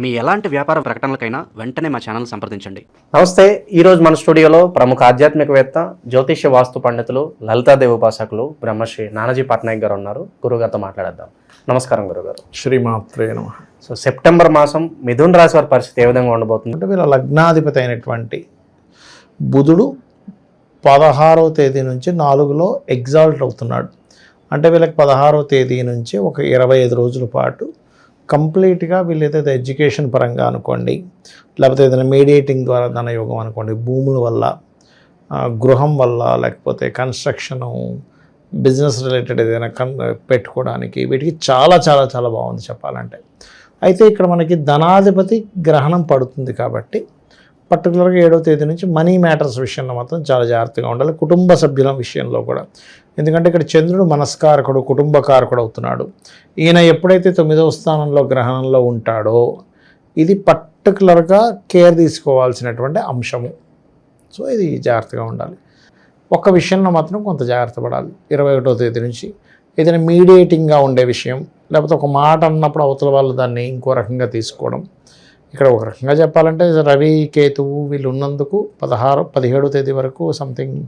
మీ ఎలాంటి వ్యాపార ప్రకటనలకైనా వెంటనే మా ఛానల్ సంప్రదించండి. నమస్తే. ఈరోజు మన స్టూడియోలో ప్రముఖ ఆధ్యాత్మికవేత్త, జ్యోతిష్య వాస్తు పండితులు, లలితాదేవి ఉపాసకులు బ్రహ్మశ్రీ నానాజీ పట్నాయక్ గారు ఉన్నారు. గురుగారితో మాట్లాడేద్దాం. నమస్కారం గురుగారు. శ్రీమాత్రే నమః. సో సెప్టెంబర్ మాసం మిథున రాశి వారి పరిస్థితి ఏ విధంగా ఉండబోతుంది? అంటే వీళ్ళ లగ్నాధిపతి అయినటువంటి బుధుడు 16వ తేదీ నుంచి 4లో ఎగ్జాల్ట్ అవుతున్నాడు. అంటే వీళ్ళకి 16వ తేదీ నుంచి ఒక 25 రోజుల పాటు కంప్లీట్గా వీళ్ళు ఏదైతే ఎడ్యుకేషన్ పరంగా అనుకోండి, లేకపోతే ఏదైనా మీడియేటింగ్ ద్వారా ధనయోగం అనుకోండి, భూముల వల్ల, గృహం వల్ల, లేకపోతే కన్స్ట్రక్షను, బిజినెస్ రిలేటెడ్ ఏదైనా పెట్టుకోవడానికి వీటికి చాలా చాలా చాలా బాగుంది చెప్పాలంటే. అయితే ఇక్కడ మనకి ధనాధిపతి గ్రహణం పడుతుంది కాబట్టి పర్టికులర్గా 7వ తేదీ నుంచి మనీ మ్యాటర్స్ విషయంలో మాత్రం చాలా జాగ్రత్తగా ఉండాలి, కుటుంబ సభ్యుల విషయంలో కూడా. ఎందుకంటే ఇక్కడ చంద్రుడు మనస్కారకుడు, కుటుంబకారకుడు అవుతున్నాడు. ఈయన ఎప్పుడైతే 9వ స్థానంలో గ్రహణంలో ఉంటాడో ఇది పర్టికులర్గా కేర్ తీసుకోవాల్సినటువంటి అంశము. సో ఇది జాగ్రత్తగా ఉండాలి. ఒక్క విషయంలో మాత్రం కొంత జాగ్రత్త పడాలి. 21వ తేదీ నుంచి ఏదైనా మీడియేటింగ్గా ఉండే విషయం, లేకపోతే ఒక మాట అన్నప్పుడు అవతల వాళ్ళు దాన్ని ఇంకో రకంగా తీసుకోవడం. ఇక్కడ ఒక రకంగా చెప్పాలంటే రవి, కేతువు వీళ్ళు ఉన్నందుకు 17వ తేదీ వరకు సంథింగ్,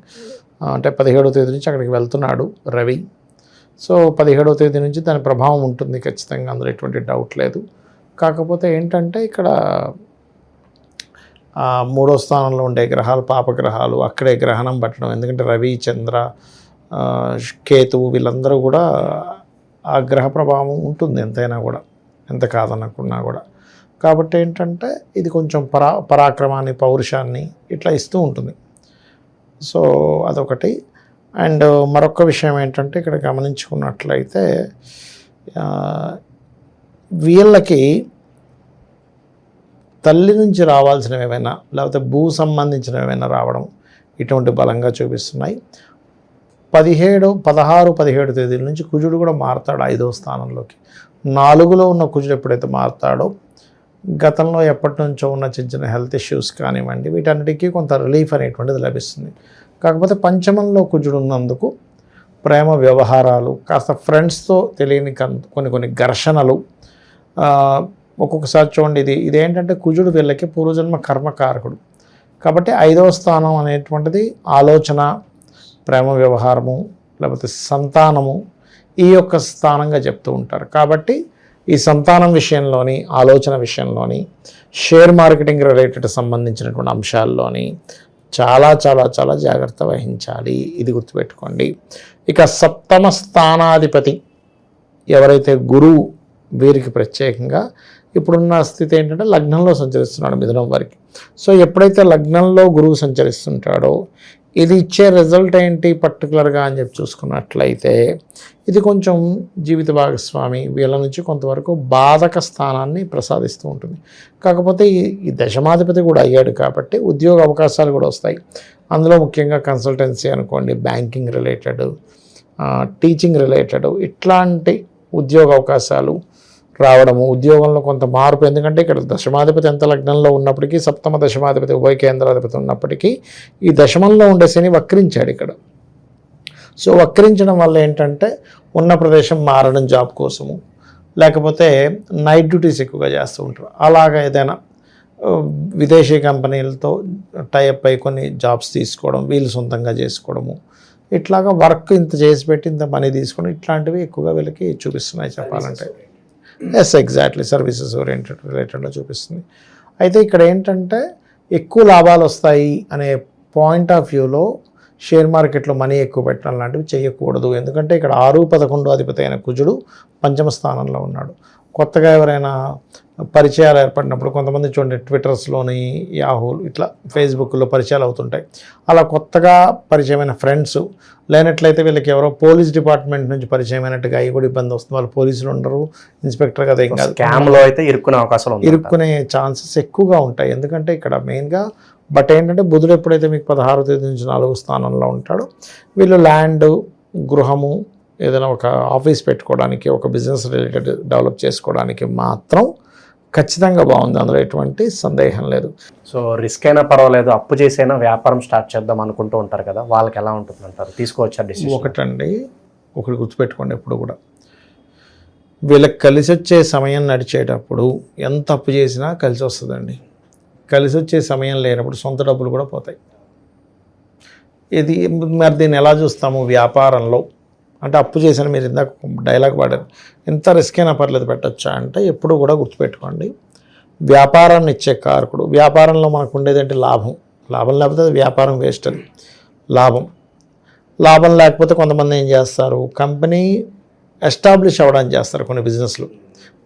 అంటే 17వ తేదీ నుంచి అక్కడికి వెళ్తున్నాడు రవి. సో 17వ తేదీ నుంచి దాని ప్రభావం ఉంటుంది ఖచ్చితంగా, అందులో ఎటువంటి డౌట్ లేదు. కాకపోతే ఏంటంటే ఇక్కడ 3వ స్థానంలో ఉండే గ్రహాలు, పాపగ్రహాలు, అక్కడే గ్రహణం పట్టడం. ఎందుకంటే రవి, చంద్ర, కేతువు వీళ్ళందరూ కూడా ఆ గ్రహ ప్రభావం ఉంటుంది ఎంతైనా కూడా, ఎంత కాదనుకున్నా కూడా. కాబట్టి ఏంటంటే ఇది కొంచెం పరాక్రమాన్ని, పౌరుషాన్ని ఇట్లా ఇస్తూ ఉంటుంది. సో అదొకటి. అండ్ మరొక విషయం ఏంటంటే ఇక్కడ గమనించుకున్నట్లయితే వీళ్ళకి తల్లి నుంచి రావాల్సినవి ఏమైనా, లేకపోతే భూ సంబంధించినవి ఏమైనా రావడం ఇటువంటి బలంగా చూపిస్తున్నాయి. 16, 17 తేదీల నుంచి కుజుడు కూడా మారుతాడు 5వ స్థానంలోకి. 4లో ఉన్న కుజుడు ఎప్పుడైతే మారుతాడో గతంలో ఎప్పటి నుంచో ఉన్న చిన్న చిన్న హెల్త్ ఇష్యూస్ కానివ్వండి, వీటన్నిటికీ కొంత రిలీఫ్ అనేటువంటిది లభిస్తుంది. కాకపోతే పంచమంలో కుజుడు ఉన్నందుకు ప్రేమ వ్యవహారాలు, కాస్త ఫ్రెండ్స్తో తెలియని కొన్ని ఘర్షణలు, ఒక్కొక్కసారి చూడండి ఇదేంటంటే కుజుడు వీళ్ళకి పూర్వజన్మ కర్మకారకుడు కాబట్టి 5వ స్థానం అనేటువంటిది ఆలోచన, ప్రేమ వ్యవహారము, లేకపోతే సంతానము, ఈ యొక్క స్థానంగా చెప్తూ ఉంటారు. కాబట్టి ఈ సంతానం విషయంలోని, ఆలోచన విషయంలోని, షేర్ మార్కెటింగ్ రిలేటెడ్ సంబంధించినటువంటి అంశాల్లోని చాలా చాలా చాలా జాగ్రత్త వహించాలి. ఇది గుర్తుపెట్టుకోండి. ఇక 7వ స్థానాధిపతి ఎవరైతే గురువు, వీరికి ప్రత్యేకంగా ఇప్పుడున్న స్థితి ఏంటంటే లగ్నంలో సంచరిస్తున్నాడు మిథునం వారికి. సో ఎప్పుడైతే లగ్నంలో గురువు సంచరిస్తుంటాడో ఇది ఇచ్చే రిజల్ట్ ఏంటి పర్టికులర్గా అని చెప్పి చూసుకున్నట్లయితే ఇది కొంచెం జీవిత భాగస్వామి వీళ్ళ నుంచి కొంతవరకు బాధక స్థానాన్ని ప్రసాదిస్తూ ఉంటుంది. కాకపోతే ఈ దశమాధిపతి కూడా అయ్యాడు కాబట్టి ఉద్యోగ అవకాశాలు కూడా వస్తాయి. అందులో ముఖ్యంగా కన్సల్టెన్సీ అనుకోండి, బ్యాంకింగ్ రిలేటెడ్, టీచింగ్ రిలేటెడ్ ఇట్లాంటి ఉద్యోగ అవకాశాలు రావడము, ఉద్యోగంలో కొంత మార్పు. ఎందుకంటే ఇక్కడ దశమాధిపతి ఎంత లగ్నంలో ఉన్నప్పటికీ, 7వ దశమాధిపతి ఉభయ కేంద్రాధిపతి ఉన్నప్పటికీ ఈ దశమంలో ఉండే శని వక్రించాడు ఇక్కడ. సో వక్రించడం వల్ల ఏంటంటే ఉన్న ప్రదేశం మారడం జాబ్ కోసము, లేకపోతే నైట్ డ్యూటీస్ ఎక్కువగా చేస్తూ ఉంటారు. అలాగా ఏదైనా విదేశీ కంపెనీలతో టైఅప్ అయి కొన్ని జాబ్స్ తీసుకోవడం, వీళ్ళు సొంతంగా చేసుకోవడము, ఇట్లాగా వర్క్ ఇంత చేసి పెట్టి ఇంత మనీ తీసుకోవడం, ఇట్లాంటివి ఎక్కువగా వీళ్ళకి చూపిస్తున్నాయి చెప్పాలంటే. ఎగ్జాక్ట్లీ సర్వీసెస్ ఓరియంటెడ్ రిలేటెడ్లో చూపిస్తుంది. అయితే ఇక్కడ ఏంటంటే ఎక్కువ లాభాలు వస్తాయి అనే పాయింట్ ఆఫ్ వ్యూలో షేర్ మార్కెట్లో మనీ ఎక్కువ పెట్టడం లాంటివి చేయకూడదు. ఎందుకంటే ఇక్కడ 6, 11 అధిపతి అయిన కుజుడు 5వ స్థానంలో ఉన్నాడు. కొత్తగా ఎవరైనా పరిచయాలు ఏర్పడినప్పుడు కొంతమంది చూడండి ట్విట్టర్స్లోని, యాహూలు, ఇట్లా ఫేస్బుక్లో పరిచయాలు అవుతుంటాయి. అలా కొత్తగా పరిచయమైన ఫ్రెండ్స్ లేనట్లయితే వీళ్ళకి ఎవరో పోలీస్ డిపార్ట్మెంట్ నుంచి పరిచయమైనట్టుగా అవి కూడా ఇబ్బంది వస్తుంది. వాళ్ళు పోలీసులు ఉండరు, ఇన్స్పెక్టర్ కదా, ఇంకా స్కామ్లో అయితే ఇరుక్కునే ఛాన్సెస్ ఎక్కువగా ఉంటాయి. ఎందుకంటే ఇక్కడ మెయిన్గా బట్ ఏంటంటే బుధుడు ఎప్పుడైతే మీకు 16వ తేదీ నుంచి 4వ స్థానంలో ఉంటాడో వీళ్ళు ల్యాండ్, గృహము, ఏదైనా ఒక ఆఫీస్ పెట్టుకోవడానికి, ఒక బిజినెస్ రిలేటెడ్ డెవలప్ చేసుకోవడానికి మాత్రం ఖచ్చితంగా బాగుంది, అందులో ఎటువంటి సందేహం లేదు. సో రిస్క్ అయినా పర్వాలేదు, అప్పు చేసైనా వ్యాపారం స్టార్ట్ చేద్దాం అనుకుంటూ ఉంటారు కదా, వాళ్ళకి ఎలా ఉంటుంది అంటారు? తీసుకోవచ్చా డిసిషన్? ఒకటి గుర్తుపెట్టుకోండి, ఎప్పుడు కూడా వీళ్ళకి కలిసి వచ్చే సమయం నడిచేటప్పుడు ఎంత అప్పు చేసినా కలిసి వస్తుందండి. కలిసి వచ్చే సమయం లేనప్పుడు సొంత డబ్బులు కూడా పోతాయి. ఇది మరి దీన్ని ఎలా చూస్తాము వ్యాపారంలో అంటే అప్పు చేసిన మీరు ఇందాక డైలాగ్ పాడారు, ఎంత రిస్క్ అయినా పర్లేదు పెట్టచ్చా అంటే ఎప్పుడు కూడా గుర్తుపెట్టుకోండి, వ్యాపారాన్ని ఇచ్చే కారకుడు. వ్యాపారంలో మనకు ఉండేది అంటే లాభం లేకపోతే అది వ్యాపారం వేస్ట్. అది లాభం లేకపోతే కొంతమంది ఏం చేస్తారు, కంపెనీ ఎస్టాబ్లిష్ అవ్వడానికి చేస్తారు. కొన్ని బిజినెస్లు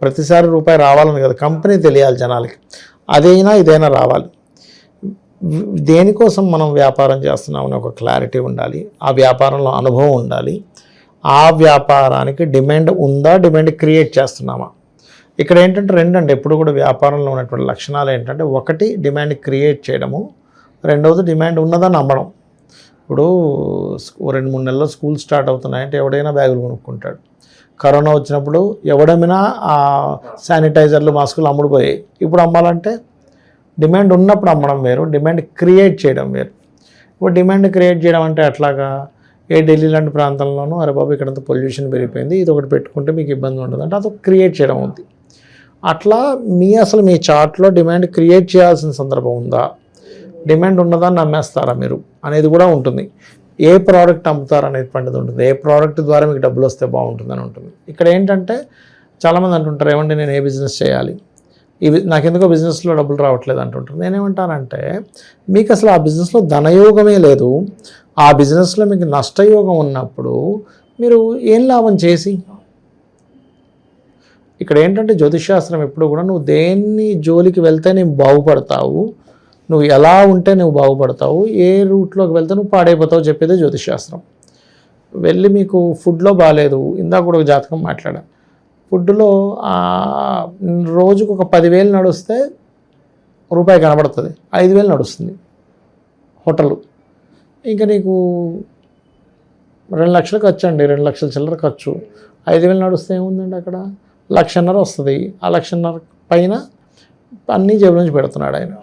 ప్రతిసారి రూపాయి రావాలని కదా, కంపెనీ తెలియాలి జనాలకి, అదైనా ఇదైనా రావాలి. దేనికోసం మనం వ్యాపారం చేస్తున్నామని ఒక క్లారిటీ ఉండాలి, ఆ వ్యాపారంలో అనుభవం ఉండాలి, ఆ వ్యాపారానికి డిమాండ్ ఉందా, డిమాండ్ క్రియేట్ చేస్తున్నామా. ఇక్కడ ఏంటంటే రెండండి ఎప్పుడు కూడా వ్యాపారంలో ఉన్నటువంటి లక్షణాలు ఏంటంటే, ఒకటి డిమాండ్ క్రియేట్ చేయడము, రెండవది డిమాండ్ ఉన్నదని నమ్మడం. ఇప్పుడు 2-3 నెలల్లో స్కూల్ స్టార్ట్ అవుతున్నాయంటే ఎవడైనా బ్యాగులు కొనుక్కుంటాడు. కరోనా వచ్చినప్పుడు ఎవడమైనా ఆ శానిటైజర్లు మాస్కులు అమ్ముడుపోయాయి. ఇప్పుడు అమ్మాలంటే డిమాండ్ ఉన్నప్పుడు అమ్మడం వేరు, డిమాండ్ క్రియేట్ చేయడం వేరు. ఇప్పుడు డిమాండ్ క్రియేట్ చేయడం అంటే అట్లాగా ఢిల్లీ లాంటి ప్రాంతంలోనూ అరే బాబు ఇక్కడంతా పొల్యూషన్ పెరిగిపోయింది, ఇది ఒకటి పెట్టుకుంటే మీకు ఇబ్బంది ఉండదు అంటే అది క్రియేట్ చేయడం అవుతుంది. అట్లా అసలు మీ చార్ట్లో డిమాండ్ క్రియేట్ చేయాల్సిన సందర్భం ఉందా, డిమాండ్ ఉన్నదా నమ్మేస్తారా మీరు అనేది కూడా ఉంటుంది. ఏ ప్రోడక్ట్ అమ్ముతారు అనేటువంటిది ఉంటుంది, ఏ ప్రోడక్ట్ ద్వారా మీకు డబ్బులు వస్తే బాగుంటుందని ఉంటుంది. ఇక్కడ ఏంటంటే చాలామంది అంటుంటారు, ఏమంటే నేను ఏ బిజినెస్ చేయాలి, నాకెందుకో బిజినెస్లో డబ్బులు రావట్లేదు అంటుంటారు. నేనేమంటానంటే మీకు అసలు ఆ బిజినెస్లో ధనయోగమే లేదు, ఆ బిజినెస్లో మీకు నష్టయోగం ఉన్నప్పుడు మీరు ఏం లాభం చేసి. ఇక్కడ ఏంటంటే జ్యోతిష్శాస్త్రం ఎప్పుడు కూడా నువ్వు దేన్ని జోలికి వెళ్తే నువ్వు బాగుపడతావు, నువ్వు ఎలా ఉంటే నువ్వు బాగుపడతావు, ఏ రూట్లోకి వెళ్తే నువ్వు పాడైపోతావు చెప్పేదే జ్యోతిష్శాస్త్రం. వెళ్ళి మీకు ఫుడ్లో బాగాలేదు, ఇందాక కూడా ఒక జాతకం మాట్లాడా, ఫుడ్లో రోజుకు ఒక 10,000 నడుస్తే రూపాయి కనబడుతుంది, 5,000 నడుస్తుంది హోటల్. ఇంకా నీకు 2 లక్షలు ఖర్చు అండి, 2 లక్షల చిల్లర ఖర్చు, 5,000 నడుస్తే ఏముందండి అక్కడ 1,50,000 వస్తుంది. ఆ 1,50,000 పైన అన్నీ జేబుల నుంచి పెడుతున్నాడు ఆయన,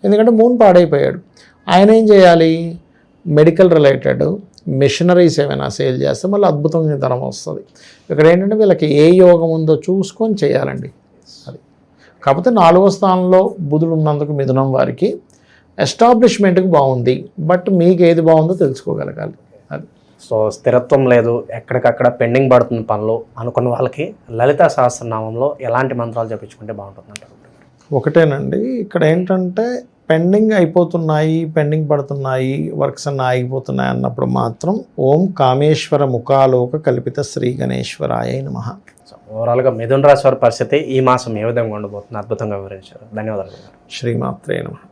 ఎందుకంటే మూన్ పాడైపోయాడు. ఆయన ఏం చేయాలి, మెడికల్ రిలేటెడ్ మెషినరీస్ ఏమైనా సేల్ చేస్తే మళ్ళీ అద్భుతమైన ధనం వస్తుంది. ఇక్కడ ఏంటంటే వీళ్ళకి ఏ యోగం ఉందో చూసుకొని చేయాలండి. అది కాకపోతే 4వ స్థానంలో బుధుడు ఉన్నందుకు మిథునం వారికి ఎస్టాబ్లిష్మెంట్కి బాగుంది, బట్ మీకు ఏది బాగుందో తెలుసుకోగలగాలి. అది సో స్థిరత్వం లేదు, ఎక్కడికక్కడ పెండింగ్ పడుతున్న పనులు అనుకున్న వాళ్ళకి లలితా సహస్రనామంలో ఎలాంటి మంత్రాలు చెప్పించుకుంటే బాగుంటుంది అంటారు? ఒకటేనండి, ఇక్కడ ఏంటంటే పెండింగ్ అయిపోతున్నాయి, పెండింగ్ పడుతున్నాయి, వర్క్స్ అన్నీ ఆగిపోతున్నాయి అన్నప్పుడు మాత్రం ఓం కామేశ్వర ముఖాలోక కల్పిత శ్రీ గణేశ్వరాయ నమః. ఓవరాల్గా మిథున రాశి వారి పరిస్థితి ఈ మాసం ఏ విధంగా ఉండబోతుంది అద్భుతంగా వివరించారు. ధన్యవాదాలు. శ్రీమాత్రే నమః.